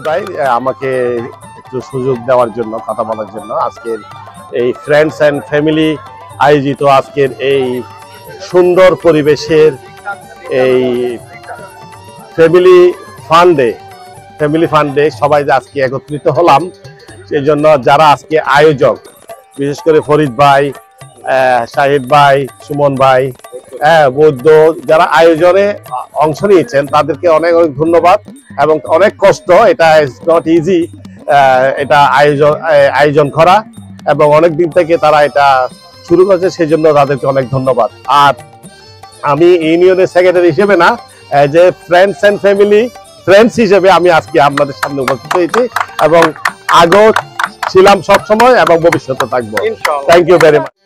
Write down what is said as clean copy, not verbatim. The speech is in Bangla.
ভাই আমাকে একটু সুযোগ দেওয়ার জন্য, কথা বলার জন্য, আজকের এই ফ্রেন্ডস অ্যান্ড ফ্যামিলি আয়োজিত আজকের এই সুন্দর পরিবেশের এই ফ্যামিলি ফান্ডে সবাই যে আজকে একত্রিত হলাম, সেই জন্য যারা আজকে আয়োজক, বিশেষ করে ফরিদ ভাই, শাহিদ ভাই, সুমন ভাই, বৌদ্ধ, যারা আয়োজনে অংশ নিয়েছেন তাদেরকে অনেক অনেক ধন্যবাদ। এবং অনেক কষ্ট, এটা ইজ নট ইজি, এটা আয়োজন করা, এবং অনেক দিন থেকে তারা এটা শুরু করেছে, সেই জন্য তাদেরকে অনেক ধন্যবাদ। আর আমি ইউনিয়নের সেক্রেটারি হিসেবে না, যে ফ্রেন্ডস অ্যান্ড ফ্যামিলি ফ্রেন্ডস হিসেবে আমি আজকে আপনাদের সামনে উপস্থিত হয়েছি, এবং আগেও ছিলাম সবসময় এবং ভবিষ্যতে থাকবো। Thank you very much.